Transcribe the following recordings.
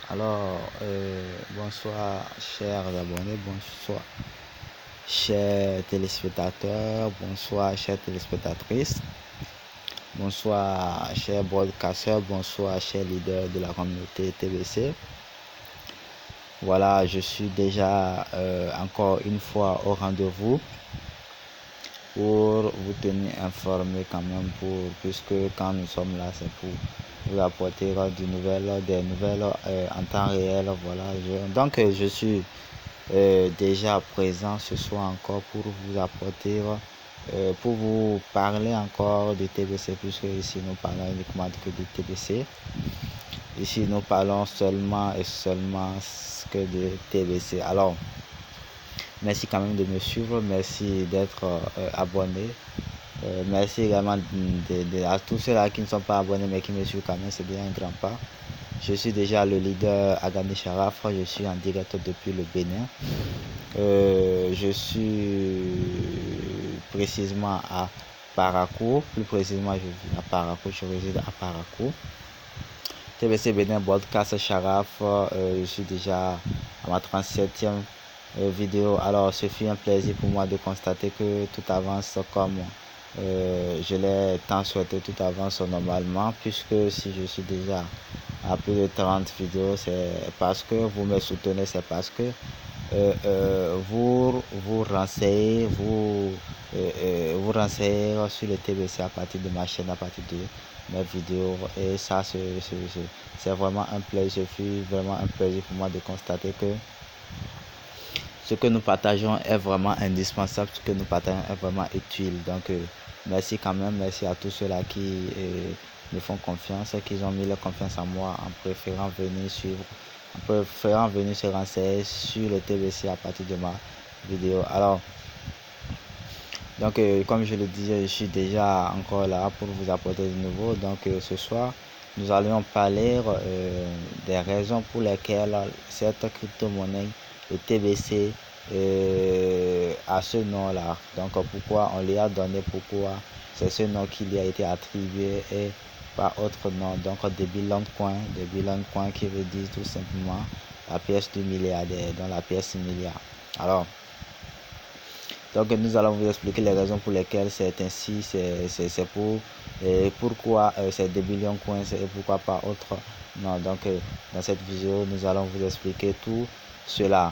Bonsoir chers abonnés, bonsoir chers téléspectateurs, bonsoir chères téléspectatrices, bonsoir chers broadcasters, bonsoir chers leaders de la communauté TBC. Voilà, je suis déjà encore une fois au rendez-vous pour vous tenir informé quand même, puisque quand nous sommes là, c'est pour vous apporter des nouvelles en temps réel. Voilà, donc je suis déjà présent ce soir encore pour vous apporter, pour vous parler encore de TBC, puisque ici nous parlons uniquement que de TBC. Ici nous parlons seulement et seulement que de TBC. Alors, merci quand même de me suivre, merci d'être abonné. Merci également à tous ceux-là qui ne sont pas abonnés mais qui me suivent quand même, c'est déjà un grand pas. Je suis déjà le leader Agani Sharaf, je suis en direct depuis le Bénin. Je suis précisément à Parakou, plus précisément je vis à Parakou, je réside à Parakou. TBC Bénin Broadcast Sharaf, je suis déjà à ma 37e vidéo. Alors ce fut un plaisir pour moi de constater que tout avance comme je l'ai tant souhaité, tout avance normalement, puisque si je suis déjà à plus de 30 vidéos, c'est parce que vous me soutenez, c'est parce que vous renseignez, vous renseignez sur le TBC à partir de ma chaîne, à partir de mes vidéos, et ça c'est vraiment un plaisir. Ce fut vraiment un plaisir pour moi de constater que ce que nous partageons est vraiment indispensable, ce que nous partageons est vraiment utile. Donc merci quand même, merci à tous ceux-là qui me font confiance, qui ont mis leur confiance en moi en préférant venir se renseigner sur le TBC à partir de ma vidéo. Alors, donc comme je le disais, je suis déjà encore là pour vous apporter de nouveau. Donc ce soir, nous allons parler des raisons pour lesquelles cette crypto-monnaie, le TBC, a ce nom-là. Donc pourquoi on lui a donné, pourquoi c'est ce nom qui lui a été attribué et pas autre nom. Donc des billion coin qui veut dire tout simplement la pièce du milliardaire, dans la pièce milliard. Alors, donc nous allons vous expliquer les raisons pour lesquelles c'est ainsi, c'est pour et pourquoi c'est des billion coins et pourquoi pas autre. Non, donc dans cette vidéo nous allons vous expliquer tout cela.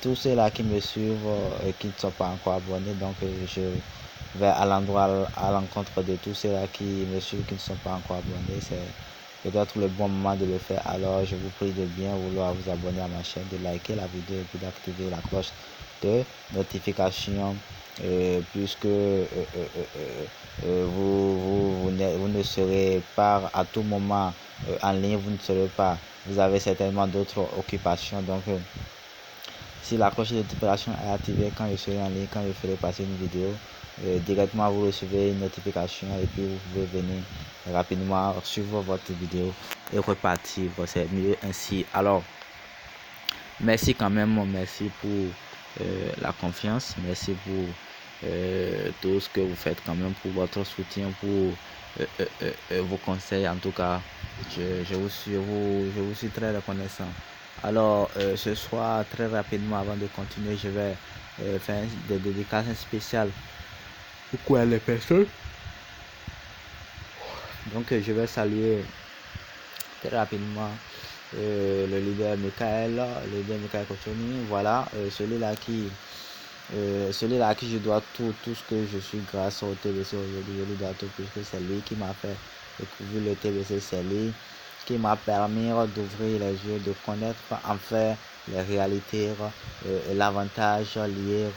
Tous ceux-là qui me suivent et qui ne sont pas encore abonnés, donc je vais à l'encontre de tous ceux-là qui me suivent, qui ne sont pas encore abonnés. C'est peut-être le bon moment de le faire. Alors je vous prie de bien vouloir vous abonner à ma chaîne, de liker la vidéo et puis d'activer la cloche de notification, puisque vous ne serez pas à tout moment en ligne, vous ne serez pas, vous avez certainement d'autres occupations. Donc si la cloche de notification est activée quand je serai en ligne, quand je ferai passer une vidéo, directement vous recevez une notification et puis vous pouvez venir rapidement suivre votre vidéo et repartir. C'est mieux ainsi. Alors merci quand même, merci pour la confiance, merci pour tout ce que vous faites quand même, pour votre soutien, pour vos conseils. En tout cas, je vous suis très reconnaissant. Alors ce soir, très rapidement avant de continuer, je vais faire des dédicaces spéciales pour les personnes. Donc je vais saluer très rapidement le leader Michael Kochoni, voilà, celui-là qui je dois tout ce que je suis grâce au TBC aujourd'hui. Je lui dois tout, puisque c'est lui qui m'a fait découvrir le TBC, c'est lui qui m'a permis d'ouvrir les yeux, de connaître enfin les réalités et l'avantage lié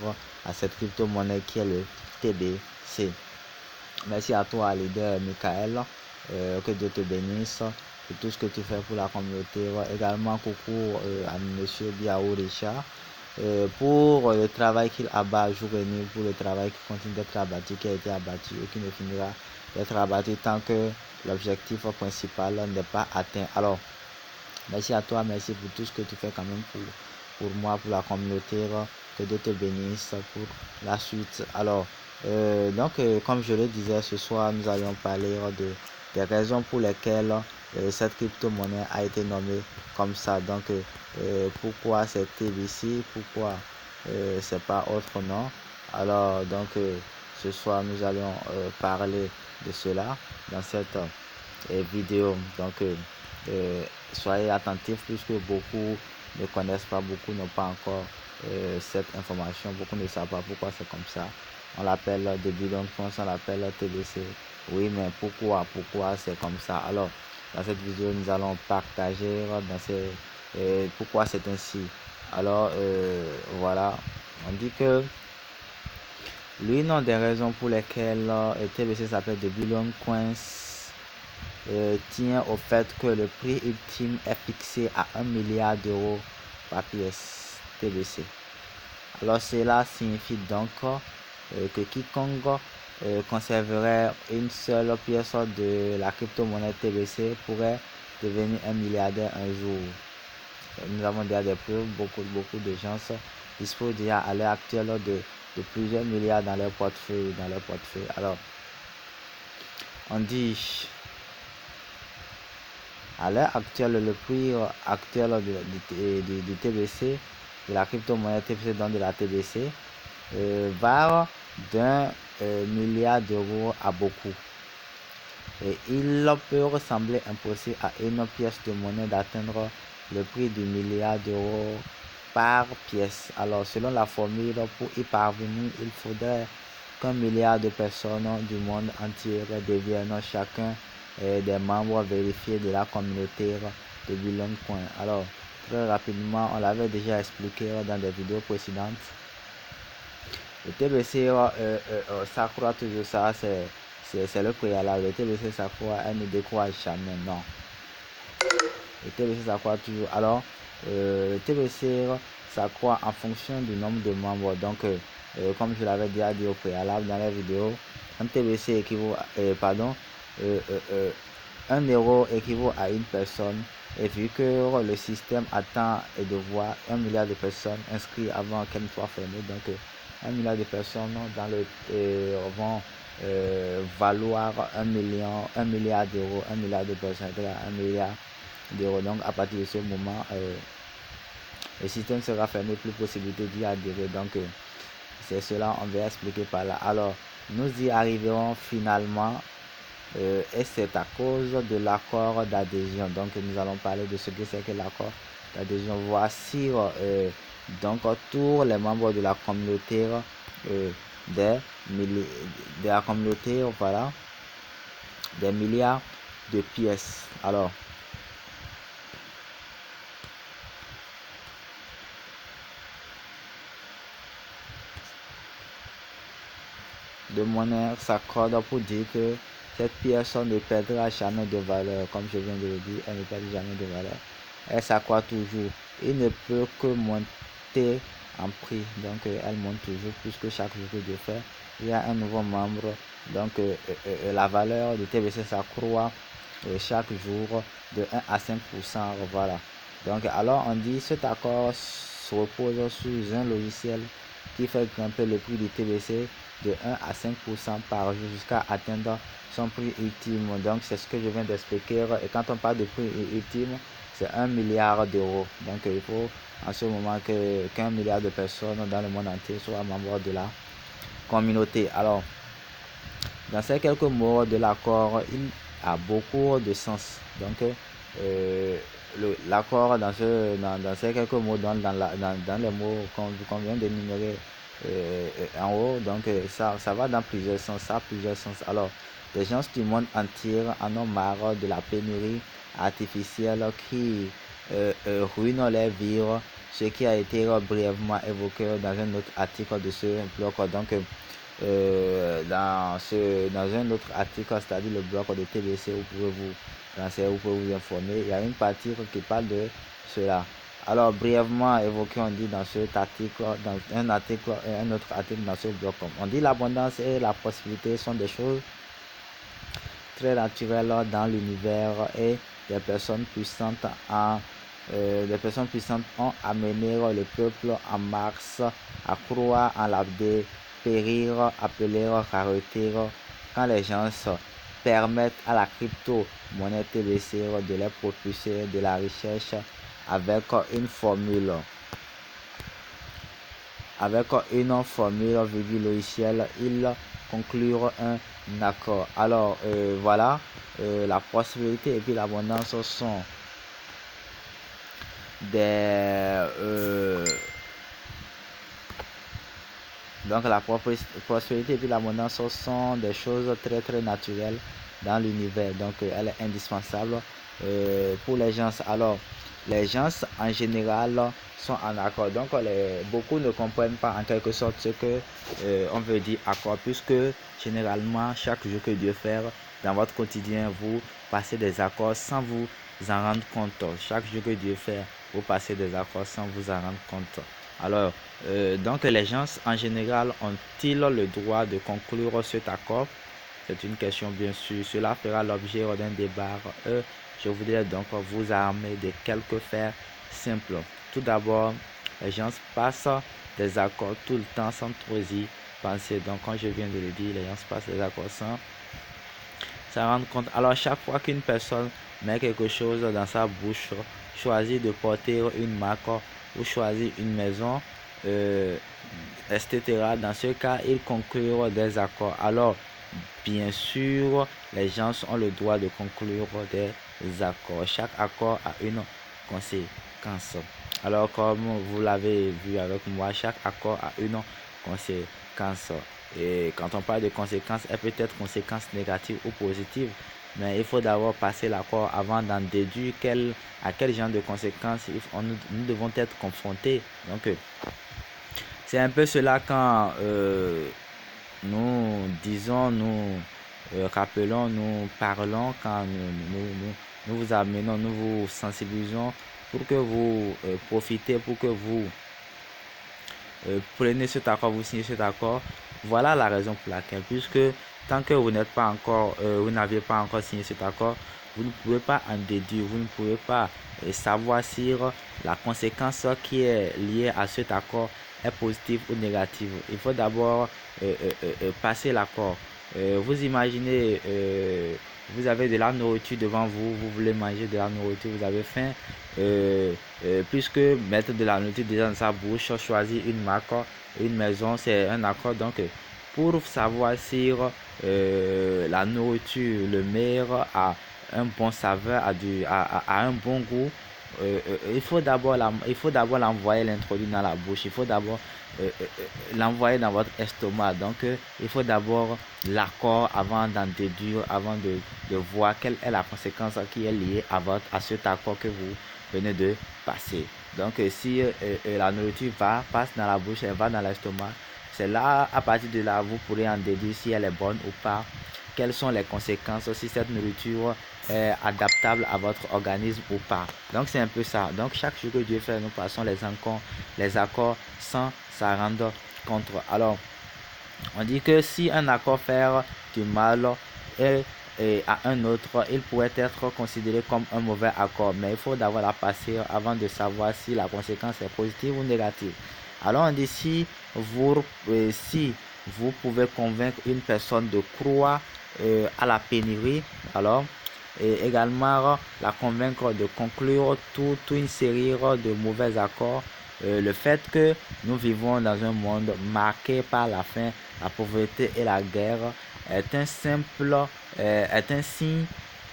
à cette crypto-monnaie qui est le TBC. Merci à toi, leader Michael, que Dieu te bénisse pour tout ce que tu fais pour la communauté. Également coucou à monsieur Biao Richard, pour le travail qu'il abat jour et nuit, pour le travail qui continue d'être abattu, qui a été abattu et qui ne finira d'être abattu tant que l'objectif principal n'est pas atteint. Alors merci à toi, merci pour tout ce que tu fais quand même pour moi, pour la communauté. Que Dieu te bénisse pour la suite. Alors donc comme je le disais, ce soir nous allons parler de des raisons pour lesquelles cette crypto-monnaie a été nommée comme ça. Donc, pourquoi c'est TBC, pourquoi c'est pas autre nom. Alors, donc, ce soir, nous allons parler de cela dans cette vidéo. Donc, soyez attentifs puisque beaucoup ne connaissent pas, beaucoup n'ont pas encore cette information, beaucoup ne savent pas pourquoi c'est comme ça. On l'appelle début d'enfance, on l'appelle TBC. Oui, mais pourquoi c'est comme ça? Alors, dans cette vidéo, nous allons partager pourquoi c'est ainsi. Alors, voilà, on dit que l'une des raisons pour lesquelles TBC s'appelle The Billion Coins tient au fait que le prix ultime est fixé à 1 milliard d'euros par pièce TBC. Alors cela signifie donc que quiconque conserverait une seule pièce de la crypto-monnaie TBC pourrait devenir un milliardaire un jour. Nous avons déjà des preuves, beaucoup de gens disposent déjà à l'heure actuelle de plusieurs milliards dans leur portefeuille. Alors, on dit à l'heure actuelle, le prix actuel du TBC, de la crypto-monnaie TBC, donc de la TBC, va d'un milliard d'euros à beaucoup. Et il peut ressembler impossible à une pièce de monnaie d'atteindre le prix du milliard d'euros par pièce. Alors, selon la formule, pour y parvenir, il faudrait qu'un milliard de personnes du monde entier deviennent chacun des membres vérifiés de la communauté de Billion Coin. Alors, très rapidement, on l'avait déjà expliqué dans des vidéos précédentes. Le TBC s'accroît toujours, ça c'est le préalable. Le TBC s'accroît, elle ne décroît jamais, non. Le TBC s'accroît toujours. Alors, le TBC s'accroît en fonction du nombre de membres. Donc, comme je l'avais déjà dit au préalable dans la vidéo, un TBC équivaut, 1 euro équivaut à une personne. Et vu que le système attend de voir 1 milliard de personnes inscrites avant qu'elle soit fermée, donc 1 milliard de personnes vont valoir 1 milliard d'euros, 1 milliard de personnes, 1 milliard d'euros. Donc à partir de ce moment, le système sera fermé, plus possibilité d'y adhérer. Donc c'est cela, on va expliquer par là. Alors nous y arriverons finalement. Et c'est à cause de l'accord d'adhésion. Donc nous allons parler de ce que c'est que l'accord d'adhésion. Voici donc tous les membres de la communauté de la communauté, voilà, des milliards de pièces. Alors, de monnaie s'accorde pour dire que cette pièce ne perdra jamais de valeur. Comme je viens de le dire, elle ne perd jamais de valeur. Elle s'accroît toujours. Il ne peut que monter en prix. Donc elle monte toujours puisque chaque jour de fait, il y a un nouveau membre. Donc la valeur de TBC s'accroît chaque jour de 1 à 5%. Voilà. Donc alors on dit cet accord se repose sur un logiciel qui fait grimper le prix du TBC de 1 à 5% par jour jusqu'à atteindre son prix ultime. Donc c'est ce que je viens d'expliquer. Et quand on parle de prix ultime, c'est 1 milliard d'euros. Donc il faut en ce moment qu'un milliard de personnes dans le monde entier soient membres de la communauté. Alors, dans ces quelques mots de l'accord, il a beaucoup de sens. Donc l'accord dans ces quelques mots, dans les mots qu'on vient d'énumérer en haut, donc ça va dans plusieurs sens, ça a plusieurs sens. Alors, les gens du monde entier en ont marre de la pénurie artificielle qui ruine leur vie, ce qui a été brièvement évoqué dans un autre article de ce blog. Donc, dans un autre article, c'est-à-dire le blog de TBC, vous pouvez vous informer. Il y a une partie qui parle de cela. Alors, brièvement évoqué, on dit dans cet article, dans un autre article dans ce blog, on dit l'abondance et la prospérité sont des choses très naturelles dans l'univers et des personnes puissantes ont amené le peuple en Mars à croire en la dépérir, appeler rareté quand les gens permettent à la crypto-monnaie TBC de les propulser de la recherche avec une formule. Avec une formule logicielle, ils conclurent un accord. Alors voilà, la prospérité et puis l'abondance sont des donc la prospérité et puis l'abondance sont des choses très naturelles dans l'univers. Donc elle est indispensable pour les gens. Alors les gens en général sont en accord. Donc beaucoup ne comprennent pas en quelque sorte ce que on veut dire accord, puisque généralement chaque jour que Dieu fait dans votre quotidien, vous passez des accords sans vous en rendre compte. Chaque jour que Dieu fait, vous passez des accords sans vous en rendre compte. Alors donc les gens en général ont-ils le droit de conclure cet accord? C'est une question bien sûr. Cela fera l'objet d'un débat. Je voudrais donc vous armer de quelques faits simples. Tout d'abord, les gens passent des accords tout le temps sans trop y penser. Donc quand je viens de le dire, les gens passent des accords sans s'en rendre compte. Alors chaque fois qu'une personne met quelque chose dans sa bouche, choisit de porter une marque ou choisit une maison, etc. Dans ce cas, ils conclurent des accords. Alors, bien sûr, les gens ont le droit de conclure des accords. Chaque accord a une conséquence. Alors, comme vous l'avez vu avec moi, chaque accord a une conséquence. Et quand on parle de conséquences, elle peut être conséquences négatives ou positives. Mais il faut d'abord passer l'accord avant d'en déduire à quel genre de conséquences nous devons être confrontés. Donc, c'est un peu cela quand nous disons, nous rappelons, nous parlons, quand nous vous amenons, nous vous sensibilisons pour que vous profitez, pour que vous prenez cet accord, vous signez cet accord. Voilà la raison pour laquelle, puisque tant que vous n'êtes pas encore, vous n'avez pas encore signé cet accord, vous ne pouvez pas en déduire, vous ne pouvez pas savoir si la conséquence qui est liée à cet accord est positive ou négative. Il faut d'abord passer l'accord. Vous imaginez, vous avez de la nourriture devant vous, vous voulez manger de la nourriture, vous avez faim. Puisque mettre de la nourriture déjà dans sa bouche, choisir une marque, une maison, c'est un accord. Donc pour savoir si la nourriture, le meilleur a un bon saveur, a un bon goût, il faut d'abord l'envoyer, l'introduire dans la bouche. Il faut d'abord l'envoyer dans votre estomac. Donc il faut d'abord l'accord avant d'en déduire, avant de voir quelle est la conséquence qui est liée à cet accord que vous venez de passer. Donc si la nourriture passe dans la bouche, elle va dans l'estomac, c'est là, à partir de là, vous pourrez en déduire si elle est bonne ou pas, quelles sont les conséquences, si cette nourriture est adaptable à votre organisme ou pas. Donc c'est un peu ça. Donc chaque jour que Dieu fait, nous passons les accords sans s'en rendre compte. Alors on dit que si un accord fait du mal et à un autre, il pourrait être considéré comme un mauvais accord, mais il faut d'abord la passer avant de savoir si la conséquence est positive ou négative. Alors on dit si vous pouvez convaincre une personne de croire à la pénurie, alors et également la convaincre de conclure toute une série de mauvais accords. Le fait que nous vivons dans un monde marqué par la faim, la pauvreté et la guerre est un signe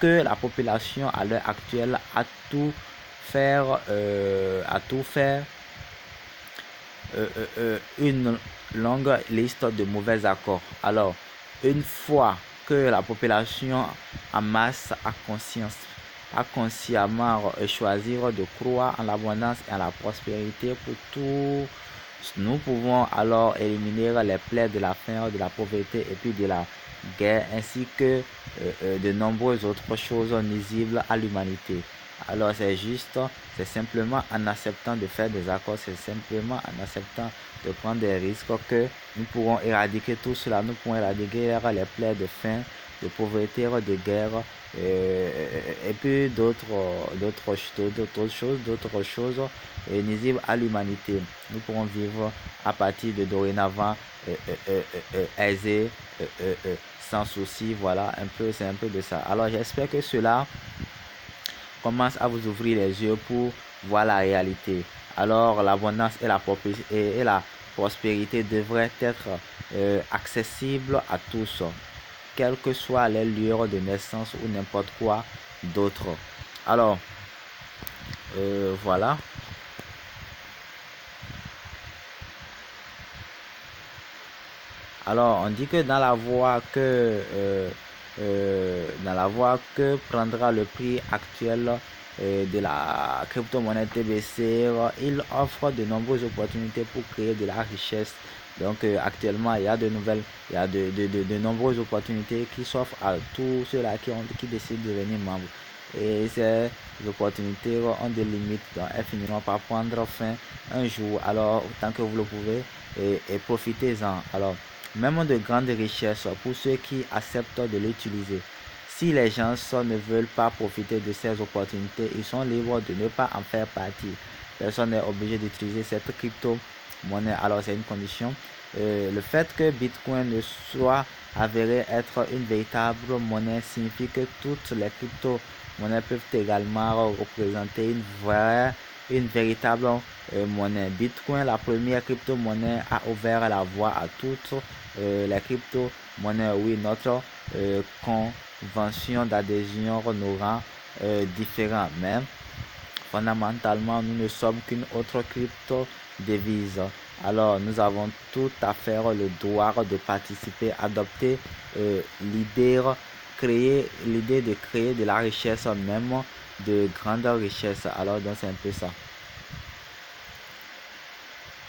que la population à l'heure actuelle a tout faire une longue liste de mauvais accords. Alors, une fois que la population en masse a consciemment choisir de croire en l'abondance et en la prospérité pour tous, nous pouvons alors éliminer les plaies de la faim, de la pauvreté et puis de la guerre, ainsi que de nombreuses autres choses nuisibles à l'humanité. Alors c'est simplement en acceptant de faire des accords, c'est simplement en acceptant de prendre des risques que nous pourrons éradiquer tout cela. Nous pourrons éradiquer les plaies de faim, de pauvreté, de guerre et puis d'autres choses nuisibles à l'humanité. Nous pourrons vivre à partir de dorénavant aisés, sans souci. Voilà, c'est un peu de ça. Alors j'espère que cela commence à vous ouvrir les yeux pour voir la réalité. Alors l'abondance et la prospérité devraient être accessibles à tous, quelle que soit les lieux de naissance ou n'importe quoi d'autre. Alors voilà. Alors on dit que dans la voie que prendra le prix actuel de la crypto-monnaie TBC, il offre de nombreuses opportunités pour créer de la richesse. Donc actuellement il y a de nombreuses opportunités qui s'offrent à tous ceux-là qui décident de devenir membres. Et ces opportunités ont des limites, donc elles finiront par prendre fin un jour. Alors tant que vous le pouvez, et profitez-en. Alors même de grandes richesses pour ceux qui acceptent de l'utiliser. Si les gens ne veulent pas profiter de ces opportunités, ils sont libres de ne pas en faire partie. Personne n'est obligé d'utiliser cette crypto-monnaie. Alors c'est une condition. Le fait que Bitcoin ne soit avéré être une véritable monnaie signifie que toutes les crypto-monnaies peuvent également représenter une véritable monnaie. Bitcoin, la première crypto-monnaie, a ouvert la voie à toutes les crypto-monnaies. Oui, notre convention d'adhésion nous rend différents, mais fondamentalement, nous ne sommes qu'une autre crypto-devise. Alors, nous avons tout à faire le droit de participer, adopter l'idée de créer de la richesse, même de grandes richesses. Alors, donc, c'est un peu ça.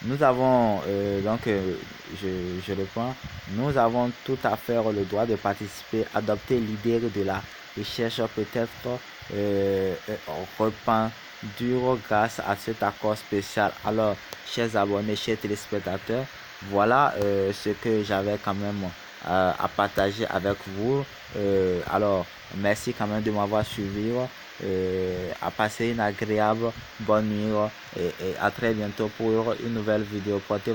Nous avons, je reprends, nous avons tout à faire le droit de participer, adopter l'idée de la richesse, peut-être répandue grâce à cet accord spécial. Alors, chers abonnés, chers téléspectateurs, voilà ce que j'avais quand même à partager avec vous. Alors, merci quand même de m'avoir suivi. À passer une agréable bonne nuit et à très bientôt pour une nouvelle vidéo. Portez-vous